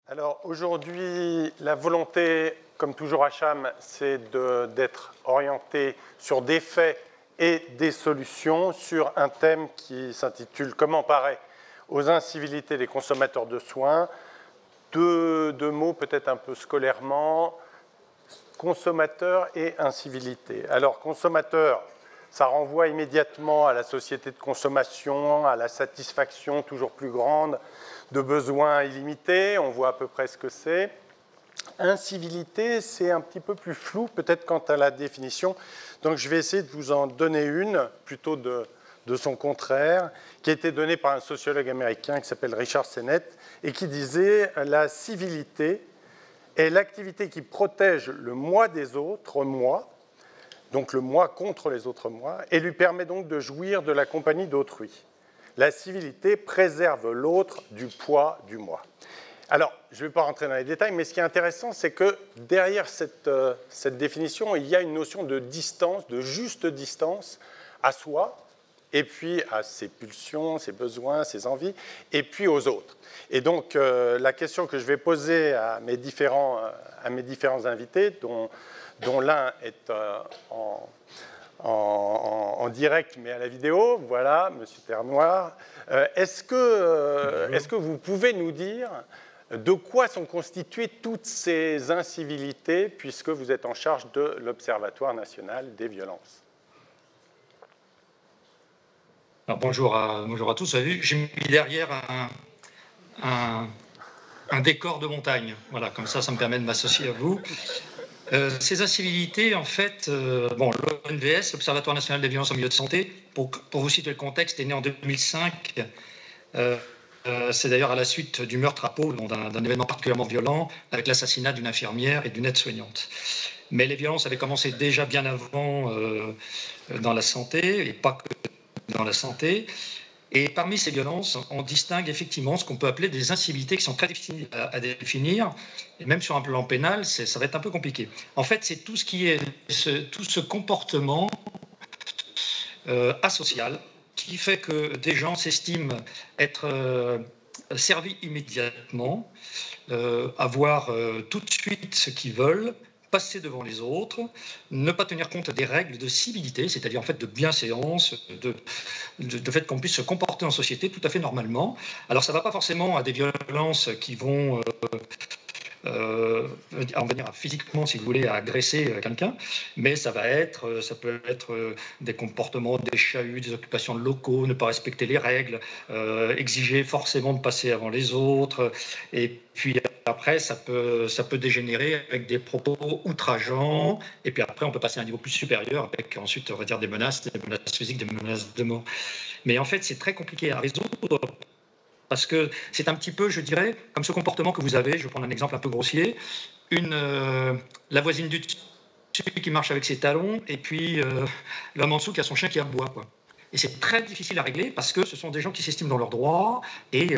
Alors aujourd'hui, la volonté, comme toujours à Cham, c'est d'être orienté sur des faits et des solutions sur un thème qui s'intitule « Comment parer aux incivilités des consommateurs de soins ». Deux mots peut-être un peu scolairement, consommateur et incivilité. Alors consommateur, ça renvoie immédiatement à la société de consommation, à la satisfaction toujours plus grande de besoins illimités, on voit à peu près ce que c'est. Incivilité, c'est un petit peu plus flou, peut-être quant à la définition. Donc je vais essayer de vous en donner une, plutôt de son contraire, qui a été donnée par un sociologue américain qui s'appelle Richard Sennett, et qui disait « La civilité est l'activité qui protège le moi des autres moi, donc le moi contre les autres moi, et lui permet donc de jouir de la compagnie d'autrui. La civilité préserve l'autre du poids du moi. » Alors, je ne vais pas rentrer dans les détails, mais ce qui est intéressant, c'est que derrière cette définition, il y a une notion de distance, de juste distance à soi, et puis à ses pulsions, ses besoins, ses envies, et puis aux autres. Et donc, la question que je vais poser à mes différents invités, dont l'un est en direct, mais à la vidéo, voilà, M. Ternoir. Est-ce que vous pouvez nous dire de quoi sont constituées toutes ces incivilités, puisque vous êtes en charge de l'Observatoire national des violences? Alors, bonjour à tous. Vous avez vu, j'ai mis derrière un décor de montagne. Voilà, comme ça me permet de m'associer à vous. Ces incivilités, en fait, l'ONVS, l'Observatoire national des violences en milieu de santé, pour vous situer le contexte, est né en 2005. C'est d'ailleurs à la suite du meurtre à Pau, d'un événement particulièrement violent, avec l'assassinat d'une infirmière et d'une aide-soignante. Mais les violences avaient commencé déjà bien avant dans la santé, et pas que dans la santé. Et parmi ces violences, on distingue effectivement ce qu'on peut appeler des incivilités qui sont très difficiles à définir. Et même sur un plan pénal, ça va être un peu compliqué. En fait, c'est tout ce qui est tout ce comportement asocial qui fait que des gens s'estiment être servis immédiatement, avoir tout de suite ce qu'ils veulent, passer devant les autres, ne pas tenir compte des règles de civilité, c'est-à-dire en fait de bienséance, de fait qu'on puisse se comporter en société tout à fait normalement. Alors ça ne va pas forcément à des violences qui vont en venir physiquement, si vous voulez, à agresser quelqu'un, mais ça peut être des comportements, des chahuts, des occupations de locaux, ne pas respecter les règles, exiger forcément de passer avant les autres, et puis après, ça peut dégénérer avec des propos outrageants, et puis après, on peut passer à un niveau plus supérieur, avec ensuite, on va dire, des menaces physiques, des menaces de mort. Mais en fait, c'est très compliqué à résoudre, parce que c'est un petit peu, je dirais, comme ce comportement que vous avez, je vais prendre un exemple un peu grossier, la voisine du dessus qui marche avec ses talons, et puis l'homme en dessous qui a son chien qui aboie, quoi. Et c'est très difficile à régler parce que ce sont des gens qui s'estiment dans leurs droits et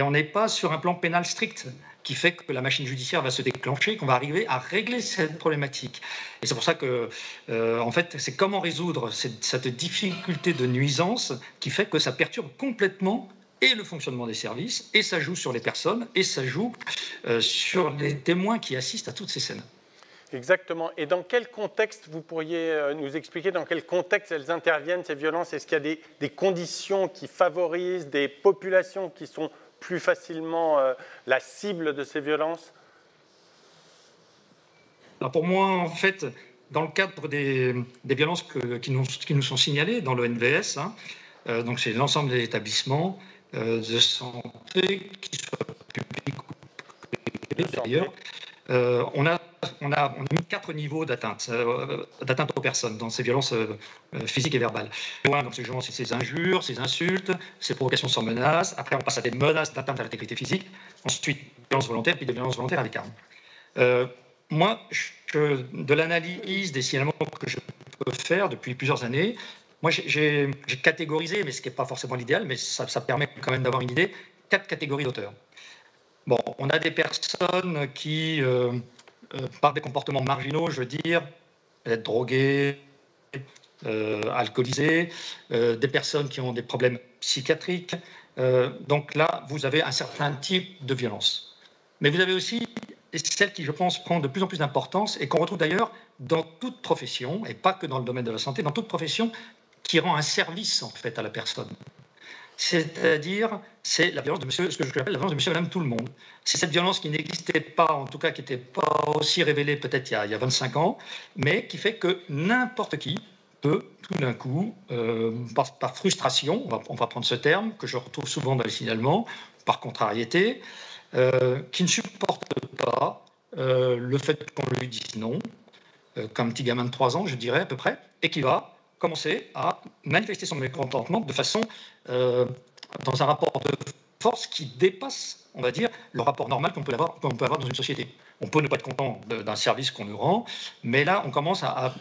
on n'est pas sur un plan pénal strict qui fait que la machine judiciaire va se déclencher, qu'on va arriver à régler cette problématique. Et c'est pour ça que, en fait, c'est comment résoudre cette difficulté de nuisance qui fait que ça perturbe complètement et le fonctionnement des services, et ça joue sur les personnes, et ça joue sur les témoins qui assistent à toutes ces scènes. Exactement. Et dans quel contexte, vous pourriez nous expliquer dans quel contexte elles interviennent, ces violences? Est-ce qu'il y a des conditions qui favorisent des populations qui sont plus facilement la cible de ces violences? Alors pour moi, en fait, dans le cadre des violences qui nous sont signalées dans l'ONVS, donc c'est l'ensemble des établissements de santé, qu'ils soient publics ou privés d'ailleurs, on a mis 4 niveaux d'atteinte aux personnes dans ces violences physiques et verbales. Donc c'est ces injures, ces insultes, ces provocations sans menace. Après, on passe à des menaces d'atteinte à l'intégrité physique. Ensuite, violences volontaires, puis des violences volontaires avec armes. Moi, de l'analyse des signalements que je peux faire depuis plusieurs années, moi, j'ai catégorisé, mais ce qui n'est pas forcément l'idéal, mais ça permet quand même d'avoir une idée, 4 catégories d'auteurs. Bon, on a des personnes qui, par des comportements marginaux, je veux dire, être droguées, alcoolisées, des personnes qui ont des problèmes psychiatriques. Donc là, vous avez un certain type de violence. Mais vous avez aussi celle qui, je pense, prend de plus en plus d'importance et qu'on retrouve d'ailleurs dans toute profession, et pas que dans le domaine de la santé, dans toute profession qui rend un service en fait à la personne. C'est-à-dire, c'est la violence de monsieur, ce que je appelle la violence de monsieur et madame tout le monde. C'est cette violence qui n'existait pas, en tout cas qui n'était pas aussi révélée peut-être il y a 25 ans, mais qui fait que n'importe qui peut tout d'un coup, par frustration, on va prendre ce terme, que je retrouve souvent dans les signalements, par contrariété, qui ne supporte pas le fait qu'on lui dise non, comme un petit gamin de 3 ans, je dirais à peu près, et qui va commencer à manifester son mécontentement de façon dans un rapport de force qui dépasse, on va dire, le rapport normal qu'on peut avoir dans une société. On peut ne pas être content d'un service qu'on nous rend, mais là, on commence à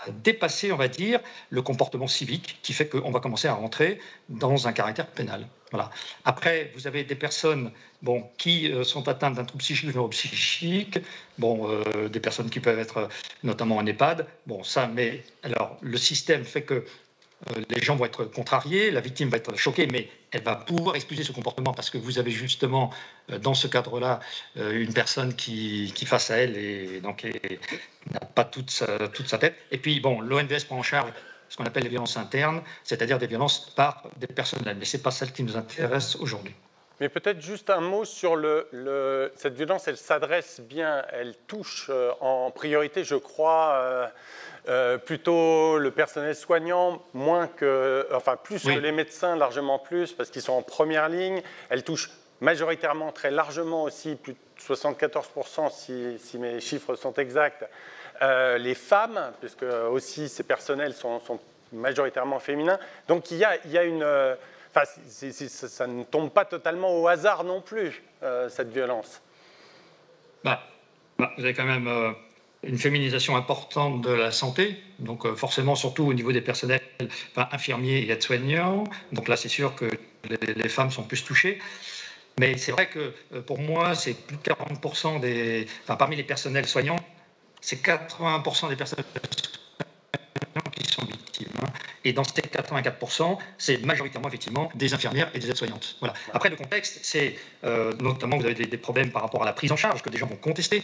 dépasser, on va dire, le comportement civique qui fait qu'on va commencer à rentrer dans un caractère pénal. Voilà. Après, vous avez des personnes qui sont atteintes d'un trouble psychique ou neuropsychique, des personnes qui peuvent être notamment en EHPAD. Mais alors, le système fait que les gens vont être contrariés, la victime va être choquée, mais elle va pouvoir excuser ce comportement parce que vous avez justement, dans ce cadre-là, une personne qui face à elle n'a pas toute sa tête. Et puis, l'ONVS prend en charge ce qu'on appelle les violences internes, c'est-à-dire des violences par des personnels. Mais ce n'est pas celle qui nous intéresse aujourd'hui. Mais peut-être juste un mot sur cette violence, elle s'adresse bien, elle touche en priorité, je crois, plutôt le personnel soignant, plus que les médecins, largement plus, parce qu'ils sont en première ligne. Elle touche majoritairement, très largement aussi, plus de 74%, si mes chiffres sont exacts, les femmes, puisque aussi ces personnels sont majoritairement féminins. Donc il y a une... ça ne tombe pas totalement au hasard non plus, cette violence. Vous avez quand même une féminisation importante de la santé, donc forcément surtout au niveau des personnels infirmiers et aides-soignants. Donc là, c'est sûr que les femmes sont plus touchées. Mais c'est vrai que pour moi, c'est plus de 40% parmi les personnels soignants, c'est 80% des personnels soignants qui sont victimes. Et dans ces 84%, c'est majoritairement effectivement des infirmières et des aides-soignantes. Voilà. Après, le contexte, c'est notamment vous avez des problèmes par rapport à la prise en charge que des gens vont contester.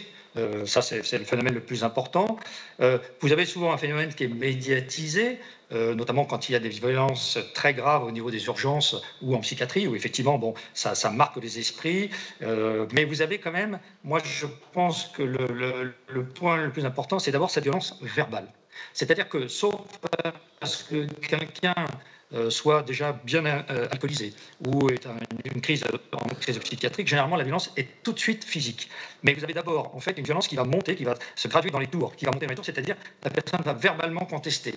Ça, c'est le phénomène le plus important. Vous avez souvent un phénomène qui est médiatisé, notamment quand il y a des violences très graves au niveau des urgences ou en psychiatrie, où effectivement, ça marque les esprits. Mais vous avez quand même, moi, je pense que le point le plus important, c'est d'abord cette violence verbale. C'est-à-dire que, sauf parce que quelqu'un soit déjà bien alcoolisé ou est une crise psychiatrique, généralement la violence est tout de suite physique. Mais vous avez d'abord en fait une violence qui va monter, qui va se graduer dans les tours, c'est-à-dire la personne va verbalement contester.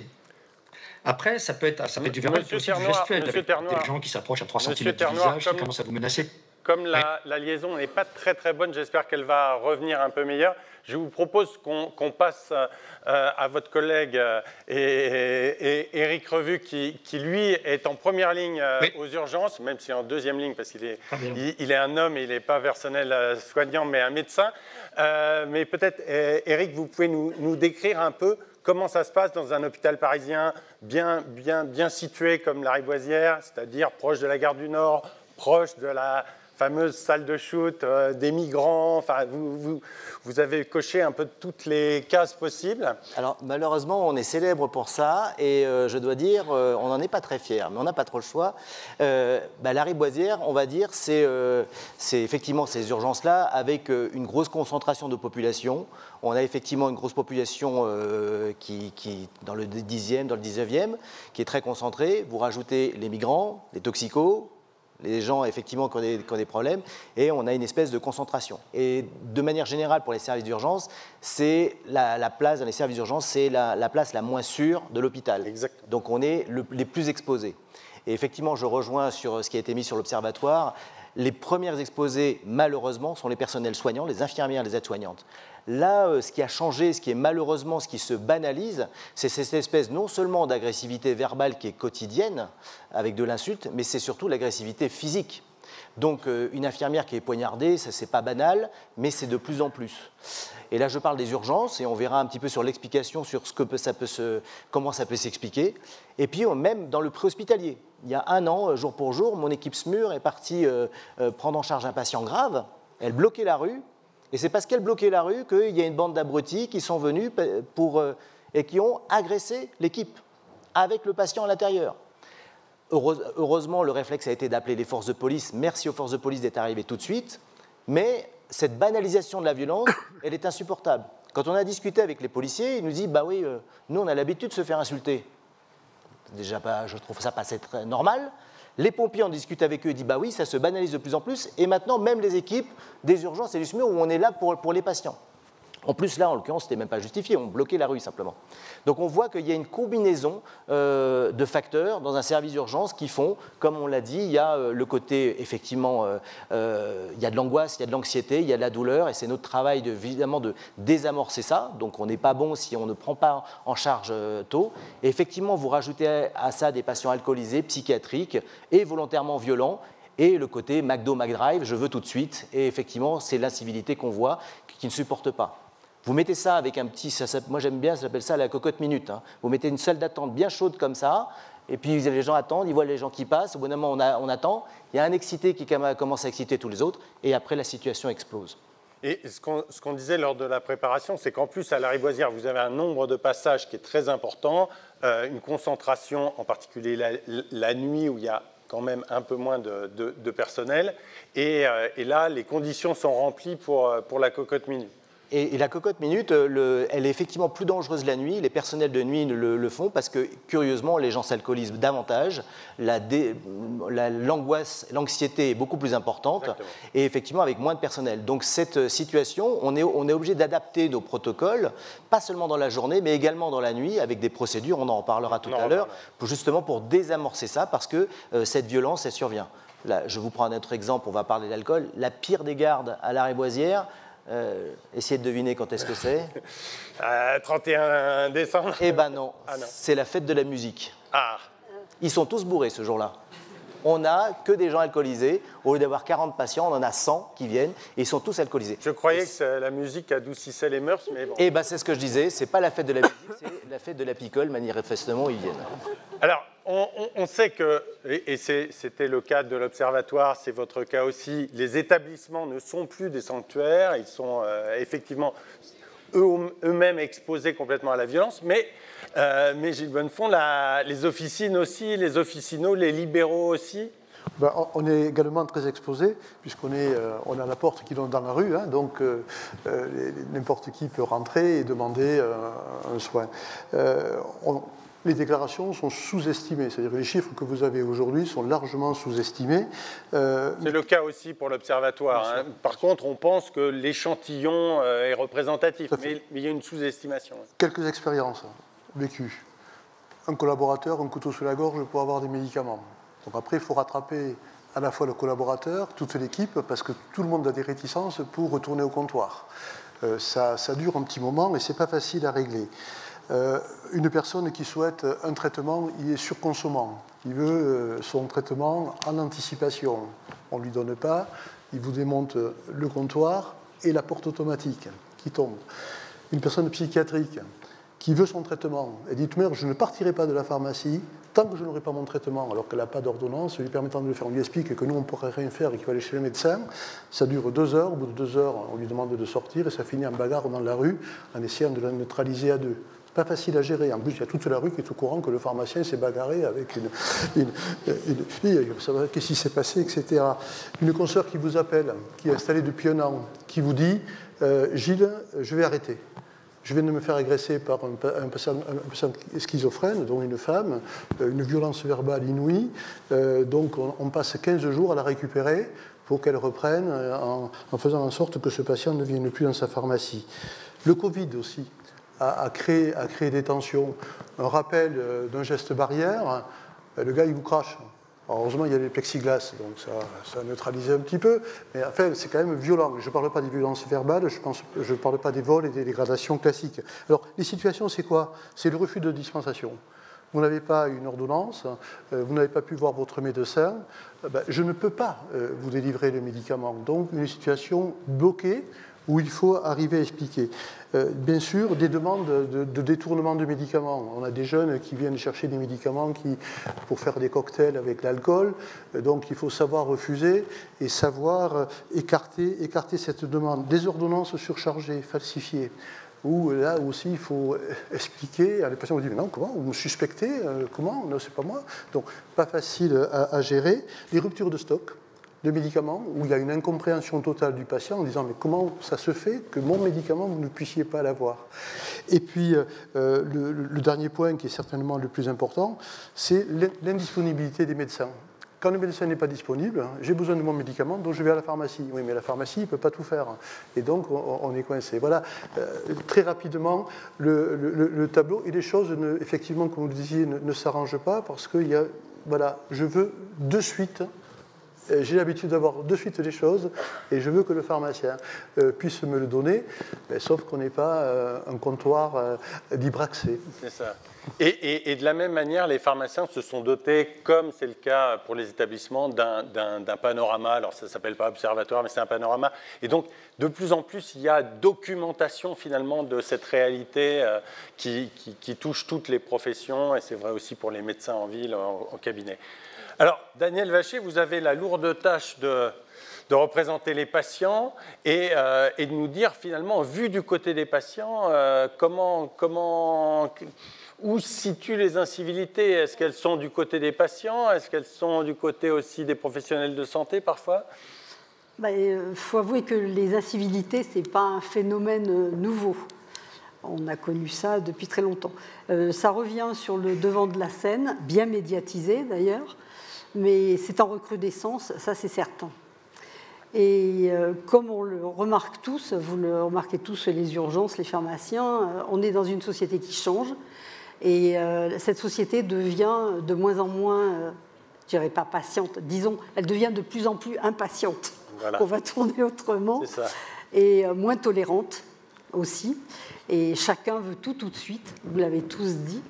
Après, ça peut être du verbal, mais aussi du gestuel, avec des gens qui s'approchent à 3 cm du visage, qui commencent à vous menacer. Comme la liaison n'est pas très très bonne, j'espère qu'elle va revenir un peu meilleure. Je vous propose qu'on passe à votre collègue Éric Revue, qui lui est en première ligne aux urgences, même si en deuxième ligne, parce qu'il est un homme et il n'est pas personnel soignant, mais un médecin. Mais peut-être, Éric, vous pouvez nous décrire un peu comment ça se passe dans un hôpital parisien bien situé comme la Riboisière, c'est-à-dire proche de la gare du Nord, proche de la fameuse salle de shoot, des migrants, enfin, vous avez coché un peu toutes les cases possibles. Alors, malheureusement, on est célèbre pour ça, et je dois dire, on n'en est pas très fiers, mais on n'a pas trop le choix. La Riboisière, on va dire, c'est effectivement ces urgences-là, avec une grosse concentration de population. On a effectivement une grosse population qui dans le 10e, dans le 19e, qui est très concentrée. Vous rajoutez les migrants, les toxicos, les gens effectivement qui ont des problèmes, et on a une espèce de concentration. Et de manière générale, pour les services d'urgence, c'est la place dans les services d'urgence, c'est la place la moins sûre de l'hôpital. Exactement. Donc on est les plus exposés. Et effectivement, je rejoins sur ce qui a été mis sur l'observatoire. Les premières exposées, malheureusement, sont les personnels soignants, les infirmières, les aides-soignantes. Là, ce qui a changé, ce qui est malheureusement, ce qui se banalise, c'est cette espèce non seulement d'agressivité verbale qui est quotidienne, avec de l'insulte, mais c'est surtout l'agressivité physique. Donc, une infirmière qui est poignardée, ça, c'est pas banal, mais c'est de plus en plus. Et là, je parle des urgences, et on verra un petit peu sur l'explication, sur comment ça peut s'expliquer. Et puis, même dans le préhospitalier. Il y a 1 an, jour pour jour, mon équipe SMUR est partie prendre en charge un patient grave, Elle bloquait la rue, et c'est parce qu'elle bloquait la rue qu'il y a une bande d'abrutis qui sont venus et qui ont agressé l'équipe avec le patient à l'intérieur. Heureusement, le réflexe a été d'appeler les forces de police. Merci aux forces de police d'être arrivées tout de suite. Mais cette banalisation de la violence, elle est insupportable. Quand on a discuté avec les policiers, ils nous disent « Bah oui, nous, on a l'habitude de se faire insulter. » Déjà, je trouve ça pas très normal. Les pompiers, on discute avec eux, ils disent « Bah oui, ça se banalise de plus en plus. » Et maintenant, même les équipes des urgences et du SMUR, où on est là pour les patients. En plus, là, en l'occurrence, ce n'était même pas justifié, on bloquait la rue simplement. Donc on voit qu'il y a une combinaison de facteurs dans un service d'urgence qui font, comme on l'a dit, il y a le côté, effectivement, il y a de l'angoisse, il y a de l'anxiété, il y a de la douleur, et c'est notre travail, évidemment, de désamorcer ça. Donc on n'est pas bon si on ne prend pas en charge tôt. Et effectivement, vous rajoutez à ça des patients alcoolisés, psychiatriques et volontairement violents, et le côté McDo, McDrive, je veux tout de suite. Et effectivement, c'est l'incivilité qu'on voit, qui ne supporte pas. Vous mettez ça avec un petit, moi j'aime bien, ça s'appelle ça la cocotte minute. Hein. Vous mettez une salle d'attente bien chaude comme ça, et puis les gens attendent, ils voient les gens qui passent, au bout d'un moment on attend, il y a un excité qui commence à exciter tous les autres, et après la situation explose. Et ce qu'on disait lors de la préparation, c'est qu'en plus à la Lariboisière, vous avez un nombre de passages qui est très important, une concentration, en particulier la nuit où il y a quand même un peu moins de personnel, et là les conditions sont remplies pour la cocotte minute. Et la cocotte minute, elle est effectivement plus dangereuse la nuit. Les personnels de nuit le font parce que, curieusement, les gens s'alcoolisent davantage. L'angoisse, l'anxiété est beaucoup plus importante. Exactement. Et effectivement, avec moins de personnel. Donc, cette situation, on est obligé d'adapter nos protocoles, pas seulement dans la journée, mais également dans la nuit, avec des procédures, on en reparlera tout à l'heure, justement pour désamorcer ça, parce que cette violence, elle survient. Là, je vous prends un autre exemple, on va parler d'alcool. La pire des gardes à la Lariboisière, essayez de deviner quand est-ce que c'est. 31 décembre. Eh ben non, c'est la fête de la musique. Ah. Ils sont tous bourrés ce jour-là. On n'a que des gens alcoolisés. Au lieu d'avoir 40 patients, on en a 100 qui viennent et ils sont tous alcoolisés. Je croyais que la musique adoucissait les mœurs, mais bon. Eh ben c'est ce que je disais, c'est pas la fête de la musique, c'est la fête de la picole, manifestement ils viennent. Alors, on sait que, et c'était le cas de l'Observatoire, c'est votre cas aussi, les établissements ne sont plus des sanctuaires, ils sont effectivement eux-mêmes exposés complètement à la violence, mais Gilles Bonnefond, les officines aussi, les officinaux, les libéraux aussi. Ben, on est également très exposé, puisqu'on on a la porte qui donne dans la rue, hein, donc n'importe qui peut rentrer et demander un soin. Les déclarations sont sous-estimées, c'est-à-dire que les chiffres que vous avez aujourd'hui sont largement sous-estimés. C'est le cas aussi pour l'Observatoire. Hein. Par contre, on pense que l'échantillon est représentatif, mais il y a une sous-estimation. Quelques expériences vécues. Un collaborateur, un couteau sous la gorge pour avoir des médicaments. Donc après, il faut rattraper à la fois le collaborateur, toute l'équipe, parce que tout le monde a des réticences pour retourner au comptoir. Ça dure un petit moment et ce n'est pas facile à régler. Une personne qui souhaite un traitement, il est surconsommant. Il veut son traitement en anticipation. On ne lui donne pas, il vous démonte le comptoir et la porte automatique qui tombe. Une personne psychiatrique qui veut son traitement, elle dit « je ne partirai pas de la pharmacie tant que je n'aurai pas mon traitement », alors qu'elle n'a pas d'ordonnance lui permettant de le faire. On lui explique que nous, on ne pourrait rien faire et qu'il va aller chez le médecin. Ça dure 2 heures. Au bout de 2 heures, on lui demande de sortir et ça finit en bagarre dans la rue en essayant de la neutraliser à deux. C'est pas facile à gérer. En plus, il y a toute la rue qui est au courant que le pharmacien s'est bagarré avec une fille. Qu'est-ce qui s'est passé, etc. Une consoeur qui vous appelle, qui est installée depuis 1 an, qui vous dit « Gilles, je vais arrêter. Je viens de me faire agresser par un patient schizophrène, dont une femme, une violence verbale inouïe. Donc on passe 15 jours à la récupérer pour qu'elle reprenne en faisant en sorte que ce patient ne vienne plus dans sa pharmacie. » Le Covid aussi a créé des tensions. Un rappel d'un geste barrière, le gars il vous crache. Alors, heureusement, il y a les plexiglas, donc ça a neutralisé un petit peu, mais enfin, c'est quand même violent. Je ne parle pas des violences verbales, je ne parle pas des vols et des dégradations classiques. Alors, les situations, c'est quoi? C'est le refus de dispensation. Vous n'avez pas une ordonnance, vous n'avez pas pu voir votre médecin, je ne peux pas vous délivrer le médicament. Donc, une situation bloquée où il faut arriver à expliquer. Bien sûr, des demandes de détournement de médicaments. On a des jeunes qui viennent chercher des médicaments pour faire des cocktails avec l'alcool. Donc, il faut savoir refuser et savoir écarter cette demande. Des ordonnances surchargées, falsifiées. Où là aussi, il faut expliquer. Les patients vous disent, mais non, comment vous me suspectez? Comment? Non, c'est pas moi. Donc, pas facile à gérer. Les ruptures de stock de médicaments, où il y a une incompréhension totale du patient en disant, mais comment ça se fait que mon médicament, vous ne puissiez pas l'avoir? Et puis, le dernier point, qui est certainement le plus important, c'est l'indisponibilité des médecins. Quand le médecin n'est pas disponible, j'ai besoin de mon médicament, donc je vais à la pharmacie. Oui, mais la pharmacie ne peut pas tout faire. Et donc, on est coincé. Voilà, très rapidement, le tableau. Et les choses, effectivement, comme vous le disiez, ne s'arrangent pas parce que voilà, je veux de suite. J'ai l'habitude d'avoir de suite les choses et je veux que le pharmacien puisse me le donner, sauf qu'on n'est pas un comptoir libre accès. C'est ça. Et de la même manière, les pharmaciens se sont dotés, comme c'est le cas pour les établissements, d'un panorama. Alors ça ne s'appelle pas observatoire, mais c'est un panorama. Et donc, de plus en plus, il y a documentation finalement de cette réalité qui touche toutes les professions, et c'est vrai aussi pour les médecins en ville, en cabinet. Alors, Daniel Vacher, vous avez la lourde tâche de représenter les patients et de nous dire finalement, vu du côté des patients, où se situent les incivilités? Est-ce qu'elles sont du côté des patients? Est-ce qu'elles sont du côté aussi des professionnels de santé parfois? Faut avouer que les incivilités, ce n'est pas un phénomène nouveau. On a connu ça depuis très longtemps. Ça revient sur le devant de la scène, bien médiatisé d'ailleurs, mais c'est en recrudescence, ça c'est certain. Et comme on le remarque tous, vous le remarquez tous, les urgences, les pharmaciens, on est dans une société qui change. Et cette société devient de moins en moins, je dirais pas patiente, disons, elle devient de plus en plus impatiente. Voilà. On va tourner autrement. C'est ça. Et moins tolérante aussi. Et chacun veut tout de suite, vous l'avez tous dit.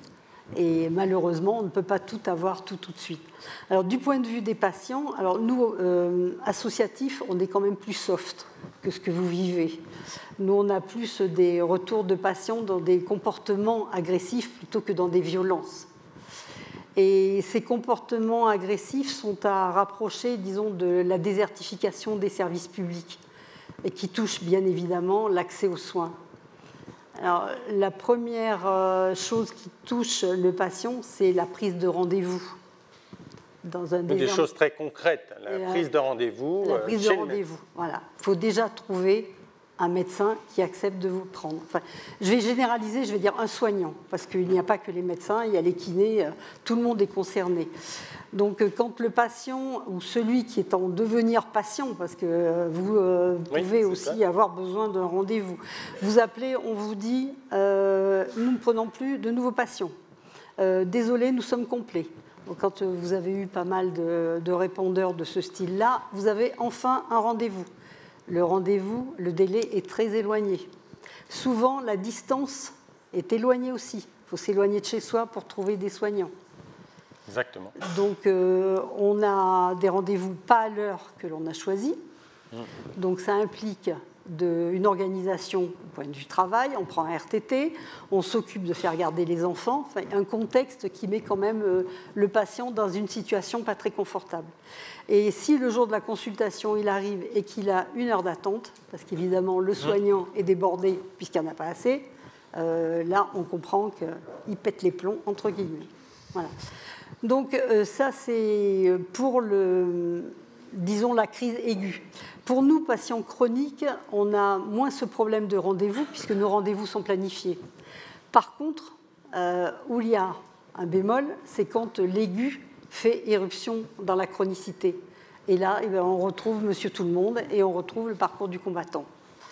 Et malheureusement, on ne peut pas tout avoir tout de suite. Alors, du point de vue des patients, alors nous, associatifs, on est quand même plus soft que ce que vous vivez. Nous, on a plus des retours de patients dans des comportements agressifs plutôt que dans des violences. Et ces comportements agressifs sont à rapprocher, disons, de la désertification des services publics et qui touchent bien évidemment l'accès aux soins. Alors, la première chose qui touche le patient, c'est la prise de rendez-vous. Des choses très concrètes, la prise de rendez-vous. La prise de rendez-vous, voilà. Il faut déjà trouver un médecin qui accepte de vous prendre. Enfin, je vais généraliser, je vais dire un soignant, parce qu'il n'y a pas que les médecins, il y a les kinés, tout le monde est concerné. Donc, quand le patient ou celui qui est en devenir patient, parce que vous pouvez aussi avoir besoin d'un rendez-vous, vous appelez, on vous dit nous ne prenons plus de nouveaux patients. Désolé, nous sommes complets. Donc, quand vous avez eu pas mal de répondeurs de ce style-là, vous avez enfin un rendez-vous. Le rendez-vous, le délai est très éloigné. Souvent, la distance est éloignée aussi. Il faut s'éloigner de chez soi pour trouver des soignants. Exactement. Donc, on a des rendez-vous pas à l'heure que l'on a choisie. Donc, ça implique une organisation au point de vue travail. On prend un RTT, on s'occupe de faire garder les enfants. Enfin, un contexte qui met quand même le patient dans une situation pas très confortable. Et si le jour de la consultation, il arrive et qu'il a 1 heure d'attente, parce qu'évidemment, le soignant est débordé puisqu'il n'y en a pas assez, là, on comprend qu'il pète les plombs, entre guillemets. Voilà. Donc ça, c'est pour disons, la crise aiguë. Pour nous, patients chroniques, on a moins ce problème de rendez-vous, puisque nos rendez-vous sont planifiés. Par contre, où il y a un bémol, c'est quand l'aigu fait éruption dans la chronicité. Et là, on retrouve Monsieur Tout-le-Monde et on retrouve le parcours du combattant.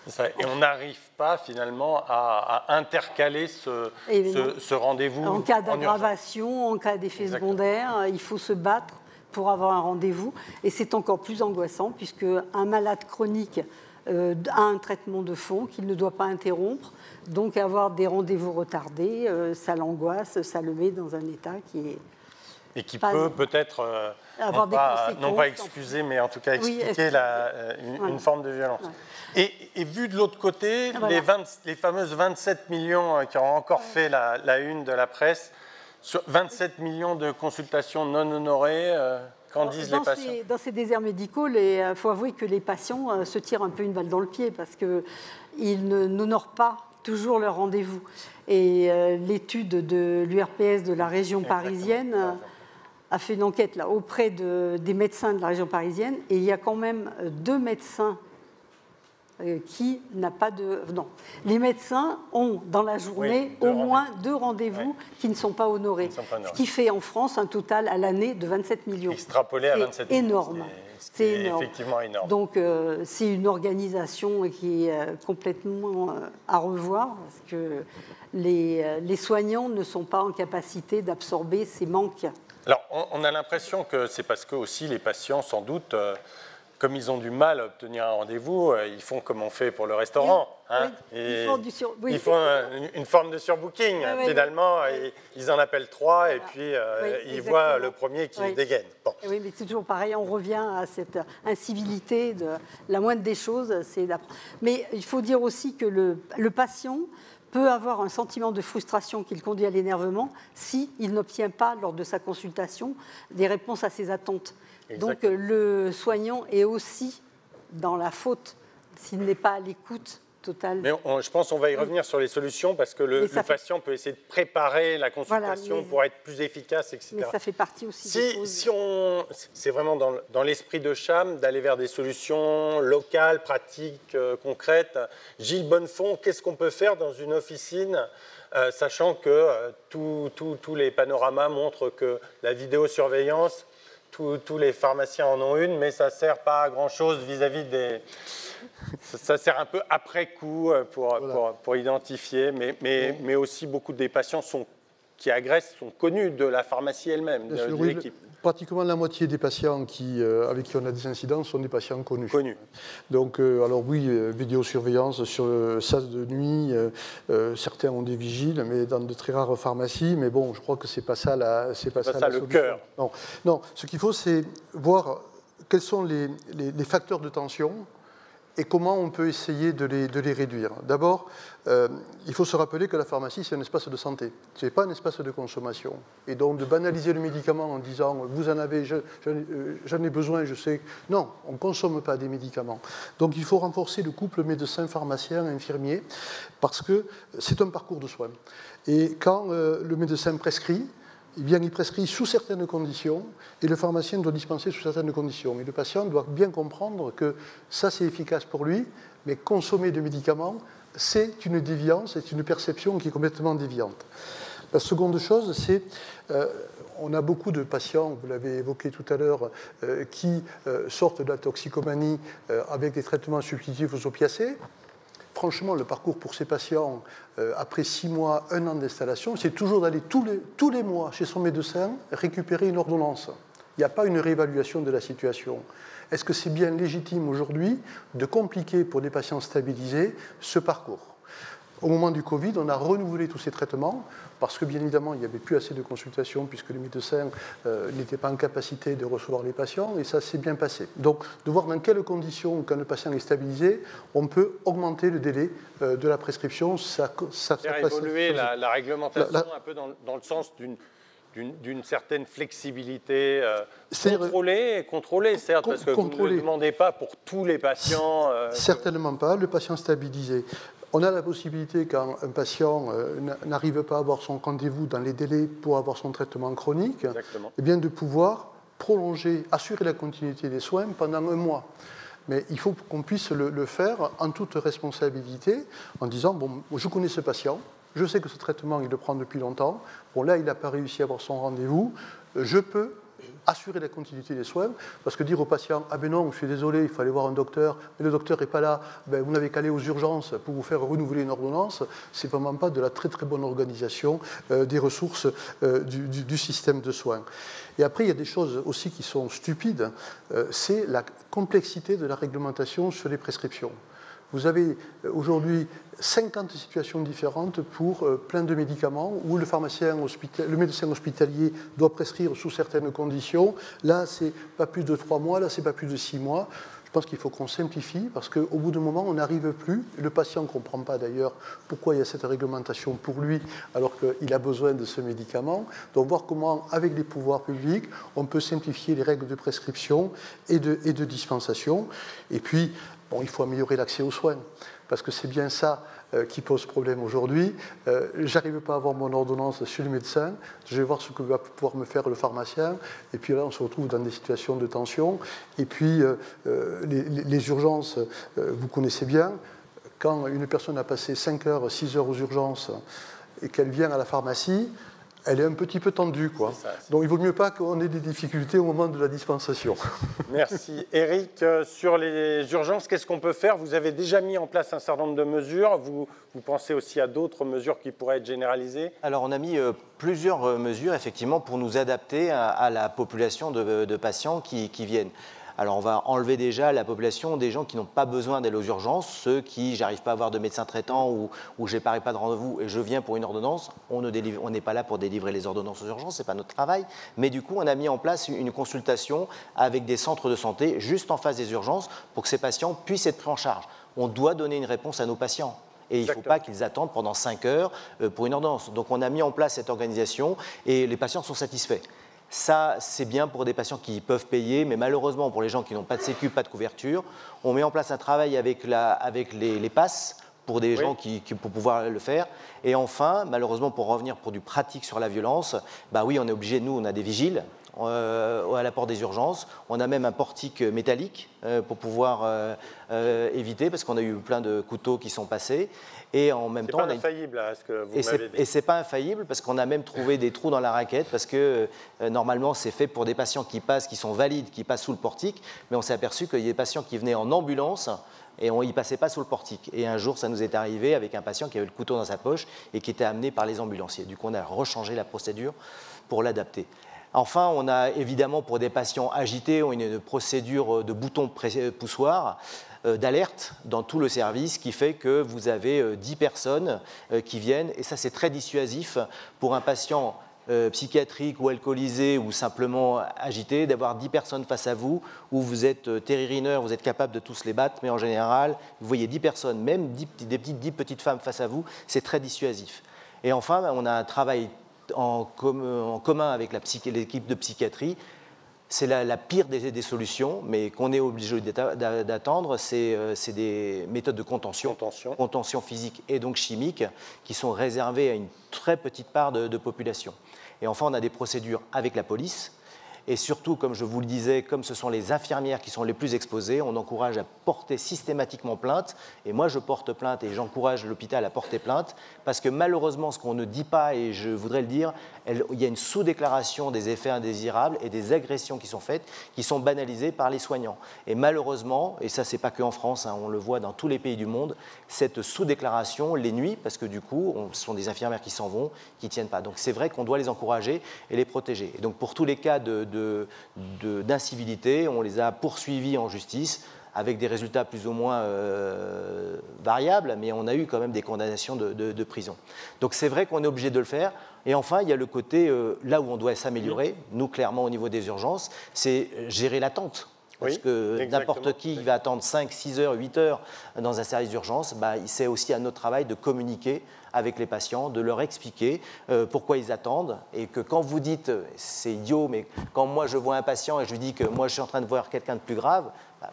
Ça, et on n'arrive pas finalement à intercaler ce rendez-vous. En cas d'aggravation, en cas d'effet secondaire, il faut se battre pour avoir un rendez-vous. Et c'est encore plus angoissant puisque un malade chronique a un traitement de fond qu'il ne doit pas interrompre. Donc avoir des rendez-vous retardés, ça l'angoisse, ça le met dans un état qui est Et qui peut peut-être, avoir des conséquences. non pas excuser, mais en tout cas expliquer une forme de violence. Ouais. Et vu de l'autre côté, les fameuses 27 millions qui ont encore fait la une de la presse, sur 27 millions de consultations non honorées, qu'en disent les patients? Dans ces déserts médicaux, il faut avouer que les patients se tirent un peu une balle dans le pied parce qu'ils n'honorent pas toujours leur rendez-vous. Et l'étude de l'URPS de la région parisienne a fait une enquête là, auprès des médecins de la région parisienne, et il y a quand même 2 médecins qui n'ont pas de... Non, les médecins ont dans la journée au moins 2 rendez-vous qui ne sont pas honorés. Ce qui fait en France un total à l'année de 27 millions. Extrapolé à 27 millions. Énorme. C'est énorme. Effectivement énorme. Donc c'est une organisation qui est complètement à revoir, parce que les soignants ne sont pas en capacité d'absorber ces manques. Alors, on a l'impression que c'est parce que aussi les patients, sans doute, comme ils ont du mal à obtenir un rendez-vous, ils font comme on fait pour le restaurant. Oui, hein, et ils font une forme de surbooking. Finalement, ils en appellent 3 et puis ils voient le premier qui dégaine. Bon. Oui, mais c'est toujours pareil, on revient à cette incivilité. La moindre des choses, c'est d'apprendre. Mais il faut dire aussi que le patient peut avoir un sentiment de frustration qui le conduit à l'énervement s'il n'obtient pas, lors de sa consultation, des réponses à ses attentes. Exactement. Donc le soignant est aussi dans la faute s'il n'est pas à l'écoute totale. Mais je pense qu'on va y revenir sur les solutions, parce que le patient peut essayer de préparer la consultation pour être plus efficace, etc. Mais ça fait partie aussi des causes. C'est vraiment dans l'esprit de Cham d'aller vers des solutions locales, pratiques, concrètes. Gilles Bonnefond, qu'est-ce qu'on peut faire dans une officine, sachant que tous les panoramas montrent que la vidéosurveillance, tous les pharmaciens en ont une, mais ça ne sert pas à grand-chose vis-à-vis des... Ça sert un peu après coup pour identifier, mais aussi beaucoup des patients qui agressent sont connus de la pharmacie elle-même, de l'équipe. Pratiquement la moitié des patients avec qui on a des incidents sont des patients connus. Donc, alors oui, vidéosurveillance sur le SAS de nuit, certains ont des vigiles, mais dans de très rares pharmacies. Mais bon, je crois que c'est pas ça la le cœur. Non, ce qu'il faut, c'est voir quels sont les facteurs de tension et comment on peut essayer de les réduire. D'abord, il faut se rappeler que la pharmacie, c'est un espace de santé. Ce n'est pas un espace de consommation. Et donc, de banaliser le médicament en disant « vous en avez, j'en ai besoin, je sais ». Non, on ne consomme pas des médicaments. Donc, il faut renforcer le couple médecin-pharmacien-infirmier, parce que c'est un parcours de soins. Et quand le médecin prescrit, eh bien, il prescrit sous certaines conditions et le pharmacien doit dispenser sous certaines conditions. Et le patient doit bien comprendre que ça, c'est efficace pour lui, mais consommer de médicaments, c'est une déviance, c'est une perception qui est complètement déviante. La seconde chose, c'est on a beaucoup de patients, vous l'avez évoqué tout à l'heure, qui sortent de la toxicomanie avec des traitements substitutifs aux opiacés. Franchement, le parcours pour ces patients, après 6 mois, 1 an d'installation, c'est toujours d'aller tous les mois chez son médecin récupérer une ordonnance. Il n'y a pas une réévaluation de la situation. Est-ce que c'est bien légitime aujourd'hui de compliquer pour des patients stabilisés ce parcours ? Au moment du Covid, on a renouvelé tous ces traitements parce que, bien évidemment, il n'y avait plus assez de consultations puisque les médecins n'étaient pas en capacité de recevoir les patients, et ça s'est bien passé. Donc, de voir dans quelles conditions, quand le patient est stabilisé, on peut augmenter le délai de la prescription. Ça faire évoluer la réglementation un peu dans le sens d'une certaine flexibilité contrôlée, certes, parce que vous ne le demandez pas pour tous les patients. Certainement pas. Le patient stabilisé. On a la possibilité, quand un patient n'arrive pas à avoir son rendez-vous dans les délais pour avoir son traitement chronique, eh bien de pouvoir prolonger, assurer la continuité des soins pendant 1 mois. Mais il faut qu'on puisse le faire en toute responsabilité, en disant, bon, je connais ce patient, je sais que ce traitement, il le prend depuis longtemps, bon là, il n'a pas réussi à avoir son rendez-vous, je peux assurer la continuité des soins, parce que dire au patient « Ah ben non, je suis désolé, il faut aller voir un docteur, mais le docteur n'est pas là, ben vous n'avez qu'à aller aux urgences pour vous faire renouveler une ordonnance », c'est vraiment pas de la très très bonne organisation des ressources du système de soins. Et après, il y a des choses aussi qui sont stupides, c'est la complexité de la réglementation sur les prescriptions. Vous avez aujourd'hui 50 situations différentes pour plein de médicaments où le médecin hospitalier doit prescrire sous certaines conditions. Là, c'est pas plus de 3 mois, là, c'est pas plus de 6 mois. Je pense qu'il faut qu'on simplifie parce qu'au bout d'un moment, on n'arrive plus. Le patient ne comprend pas d'ailleurs pourquoi il y a cette réglementation pour lui alors qu'il a besoin de ce médicament. Donc voir comment, avec les pouvoirs publics, on peut simplifier les règles de prescription et de dispensation. Et puis, bon, il faut améliorer l'accès aux soins parce que c'est bien ça qui pose problème aujourd'hui. J'arrive pas à avoir mon ordonnance chez le médecin, je vais voir ce que va pouvoir me faire le pharmacien, et puis là on se retrouve dans des situations de tension. Et puis les urgences, vous connaissez bien, quand une personne a passé 5 heures, 6 heures aux urgences et qu'elle vient à la pharmacie, elle est un petit peu tendue, quoi. Donc il vaut mieux pas qu'on ait des difficultés au moment de la dispensation. Merci. Éric, sur les urgences, qu'est-ce qu'on peut faire? Vous avez déjà mis en place un certain nombre de mesures. Vous pensez aussi à d'autres mesures qui pourraient être généralisées? Alors on a mis plusieurs mesures, effectivement, pour nous adapter à la population de patients qui viennent. Alors on va enlever déjà la population des gens qui n'ont pas besoin d'aller aux urgences, ceux qui j'arrive pas à avoir de médecin traitant ou j'ai pas de rendez-vous et je viens pour une ordonnance. On n'est pas là pour délivrer les ordonnances aux urgences, c'est pas notre travail. Mais du coup, on a mis en place une consultation avec des centres de santé juste en face des urgences pour que ces patients puissent être pris en charge. On doit donner une réponse à nos patients. Et il ne faut pas qu'ils attendent pendant 5 heures pour une ordonnance. Donc on a mis en place cette organisation et les patients sont satisfaits. Ça, c'est bien pour des patients qui peuvent payer, mais malheureusement, pour les gens qui n'ont pas de sécu, pas de couverture, on met en place un travail avec les passes pour des gens pour pouvoir le faire. Et enfin, malheureusement, pour revenir pour du pratique sur la violence, bah oui, on est obligé, nous, on a des vigiles à la porte des urgences. On a même un portique métallique pour pouvoir éviter, parce qu'on a eu plein de couteaux qui sont passés. Et en même temps, c'est pas infaillible, à ce que vous m'avez dit. Et c'est pas infaillible parce qu'on a même trouvé des trous dans la raquette parce que normalement c'est fait pour des patients qui passent, qui sont valides, qui passent sous le portique, mais on s'est aperçu qu'il y a des patients qui venaient en ambulance et ils ne passaient pas sous le portique. Et un jour, ça nous est arrivé avec un patient qui avait le couteau dans sa poche et qui était amené par les ambulanciers. Du coup, on a rechangé la procédure pour l'adapter. Enfin, on a évidemment pour des patients agités, une procédure de bouton poussoir d'alerte dans tout le service qui fait que vous avez 10 personnes qui viennent et ça c'est très dissuasif pour un patient psychiatrique ou alcoolisé ou simplement agité d'avoir 10 personnes face à vous où vous êtes téririneur, vous êtes capable de tous les battre, mais en général vous voyez 10 personnes, même 10 petites femmes face à vous, c'est très dissuasif. Et enfin, on a un travail en commun avec l'équipe de psychiatrie. C'est la pire des solutions, mais qu'on est obligé d'attendre, c'est des méthodes de contention physique et donc chimique, qui sont réservées à une très petite part de population. Et enfin, on a des procédures avec la police. Et surtout, comme je vous le disais, comme ce sont les infirmières qui sont les plus exposées, on encourage à porter systématiquement plainte. Et moi, je porte plainte et j'encourage l'hôpital à porter plainte parce que malheureusement, ce qu'on ne dit pas, et je voudrais le dire, il y a une sous-déclaration des effets indésirables et des agressions qui sont faites, qui sont banalisées par les soignants. Et malheureusement, et ça, c'est pas qu'en France, on le voit dans tous les pays du monde, cette sous-déclaration les nuit parce que du coup, ce sont des infirmières qui s'en vont, qui ne tiennent pas. Donc c'est vrai qu'on doit les encourager et les protéger. Et donc pour tous les cas d'incivilité, on les a poursuivis en justice avec des résultats plus ou moins variables, mais on a eu quand même des condamnations de prison. Donc c'est vrai qu'on est obligé de le faire. Et enfin, il y a le côté, là où on doit s'améliorer, nous clairement au niveau des urgences, c'est gérer l'attente. Parce que n'importe qui va attendre 5, 6 heures, 8 heures dans un service d'urgence, c'est aussi à notre travail de communiquer avec les patients, de leur expliquer pourquoi ils attendent. Et que quand vous dites, c'est idiot, mais quand moi je vois un patient et je lui dis que moi je suis en train de voir quelqu'un de plus grave,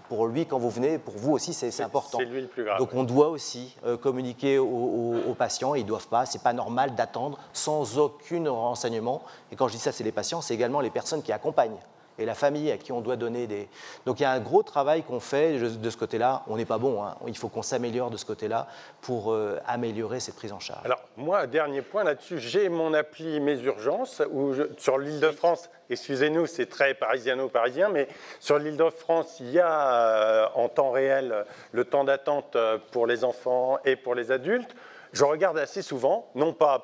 pour lui, quand vous venez, pour vous aussi, c'est important. C'est lui le plus grave. Donc on doit aussi communiquer aux patients. Ils ne doivent pas, c'est pas normal d'attendre sans aucun renseignement. Et quand je dis ça, c'est les patients, c'est également les personnes qui accompagnent. Et la famille à qui on doit donner des... Donc il y a un gros travail qu'on fait de ce côté-là. On n'est pas bon, il faut qu'on s'améliore de ce côté-là pour améliorer cette prise en charge. Alors moi, dernier point là-dessus, j'ai mon appli Mes Urgences, où sur l'Île-de-France, excusez-nous, c'est très parisiano-parisien, mais sur l'Île-de-France, il y a en temps réel le temps d'attente pour les enfants et pour les adultes. je regarde assez souvent, non pas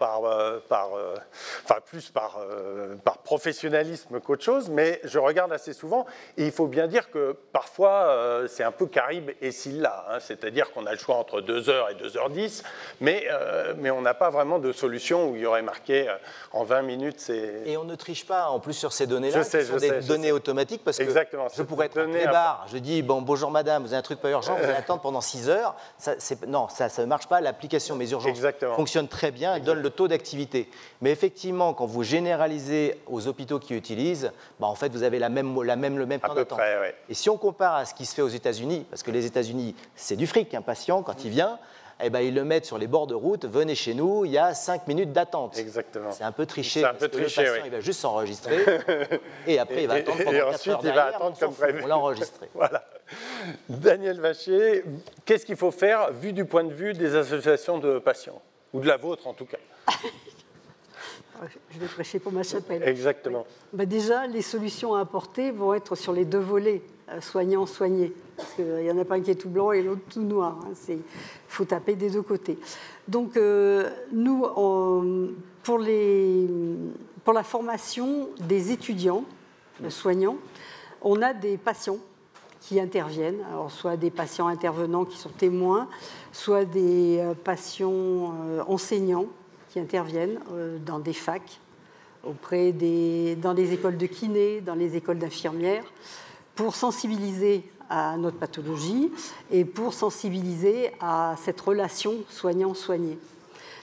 plus par professionnalisme qu'autre chose, mais je regarde assez souvent, et il faut bien dire que parfois c'est un peu Caribe et Scylla, hein, c'est-à-dire qu'on a le choix entre 2h et 2h10, mais on n'a pas vraiment de solution où il y aurait marqué en 20 minutes. Et on ne triche pas en plus sur ces données-là, qui sont des données automatiques, parce que je pourrais être très barre, je dis bonjour madame, vous avez un truc pas urgent, vous allez attendre pendant 6 heures, ça ne marche pas, l'application Mes Urgences fonctionne très bien, elle donne le taux d'activité. Mais effectivement, quand vous généralisez aux hôpitaux qui utilisent, en fait, vous avez le même temps d'attente. Ouais. Et si on compare à ce qui se fait aux États-Unis, parce que les États-Unis, c'est du fric, un patient, quand il vient, ils le mettent sur les bords de route, venez chez nous, il y a 5 minutes d'attente. Exactement. C'est un peu triché, parce que le patient, il va juste s'enregistrer, et après, il va attendre pendant 4 heures derrière, on l'a enregistré. Voilà. Daniel Vacher, qu'est-ce qu'il faut faire, vu du point de vue des associations de patients, ou de la vôtre en tout cas? Je vais prêcher pour ma chapelle. Exactement. Déjà, les solutions à apporter vont être sur les deux volets, soignant-soigné. Parce qu'il n'y en a pas un qui est tout blanc et l'autre tout noir. Il faut taper des deux côtés. Donc, nous, pour la formation des étudiants soignants, on a des patients qui interviennent, alors soit des patients intervenants qui sont témoins, soit des patients enseignants qui interviennent dans des facs, dans les écoles de kiné, dans les écoles d'infirmières, pour sensibiliser à notre pathologie et pour sensibiliser à cette relation soignant-soigné.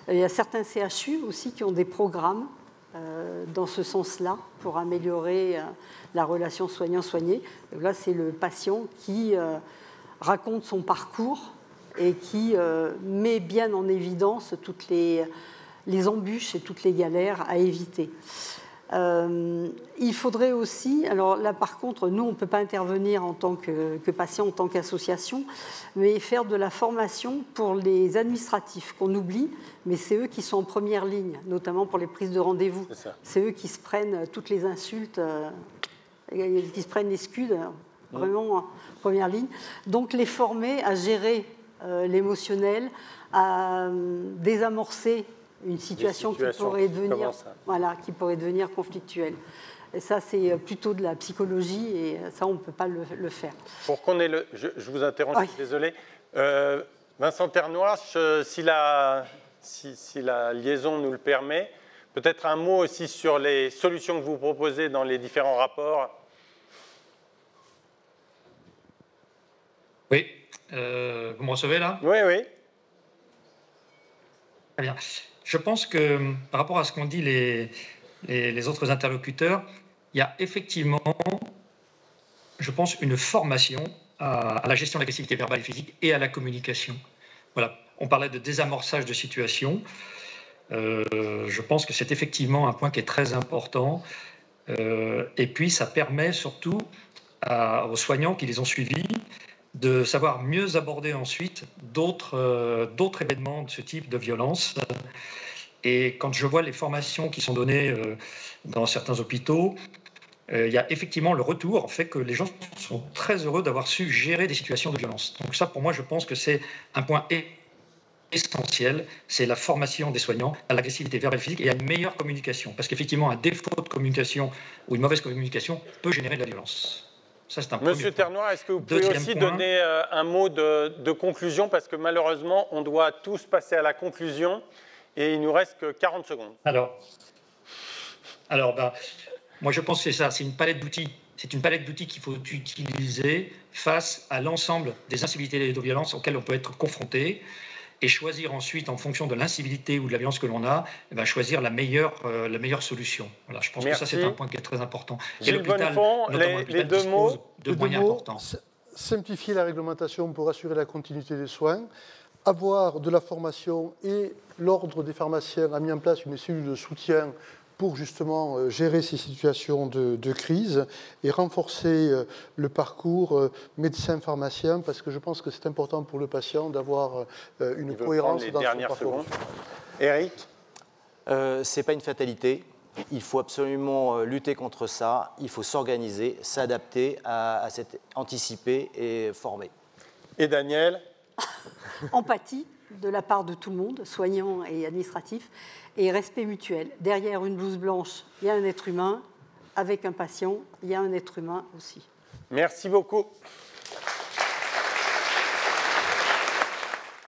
Il y a certains CHU aussi qui ont des programmes dans ce sens-là pour améliorer la relation soignant-soigné. Là, c'est le patient qui raconte son parcours et qui met bien en évidence toutes les embûches et toutes les galères à éviter. Il faudrait aussi, alors là par contre, nous on ne peut pas intervenir en tant que patient, en tant qu'association, mais faire de la formation pour les administratifs qu'on oublie, mais c'est eux qui sont en première ligne, notamment pour les prises de rendez-vous. C'est eux qui se prennent toutes les insultes, qui se prennent les scuds, vraiment en première ligne. Donc les former à gérer l'émotionnel, à désamorcer une situation qui pourrait devenir conflictuelle. Et ça, c'est plutôt de la psychologie et ça, on ne peut pas le faire. Pour qu'on ait je vous interromps, je suis désolé. Vincent Ternois, si la liaison nous le permet, peut-être un mot aussi sur les solutions que vous proposez dans les différents rapports. Oui. Vous me recevez là? Oui, oui. Très bien. Je pense que par rapport à ce qu'ont dit les autres interlocuteurs, il y a effectivement, je pense, une formation à la gestion de l'agressivité verbale et physique et à la communication. Voilà. On parlait de désamorçage de situation. Je pense que c'est effectivement un point qui est très important. Et puis, ça permet surtout aux soignants qui les ont suivis de savoir mieux aborder ensuite d'autres événements de ce type de violence. Et quand je vois les formations qui sont données dans certains hôpitaux, il y a effectivement le retour fait que les gens sont très heureux d'avoir su gérer des situations de violence. Donc ça, pour moi, je pense que c'est un point essentiel, c'est la formation des soignants à l'agressivité verbale et physique et à une meilleure communication. Parce qu'effectivement, un défaut de communication ou une mauvaise communication peut générer de la violence. Ça, c'est un Monsieur Ternois, est-ce que vous pouvez aussi donner un mot de conclusion? Parce que malheureusement, on doit tous passer à la conclusion et il nous reste que 40 secondes. Alors moi, je pense que c'est ça, c'est une palette d'outils. C'est une palette d'outils qu'il faut utiliser face à l'ensemble des incivilités et de violences auxquelles on peut être confronté et choisir ensuite, en fonction de l'incivilité ou de la violence que l'on a, choisir la meilleure solution. Voilà, je pense que ça, c'est un point qui est très important. Et l'hôpital, les deux mots de moyens importants. Simplifier la réglementation pour assurer la continuité des soins, avoir de la formation et l'ordre des pharmaciens a mis en place une cellule de soutien pour justement gérer ces situations de crise et renforcer le parcours médecin-pharmacien parce que je pense que c'est important pour le patient d'avoir une cohérence dans son parcours. Eric, ce n'est pas une fatalité. Il faut absolument lutter contre ça. Il faut s'organiser, s'adapter anticiper et former. Et Daniel? Empathie, de la part de tout le monde, soignants et administratifs, et respect mutuel. Derrière une blouse blanche, il y a un être humain. Avec un patient, il y a un être humain aussi. Merci beaucoup.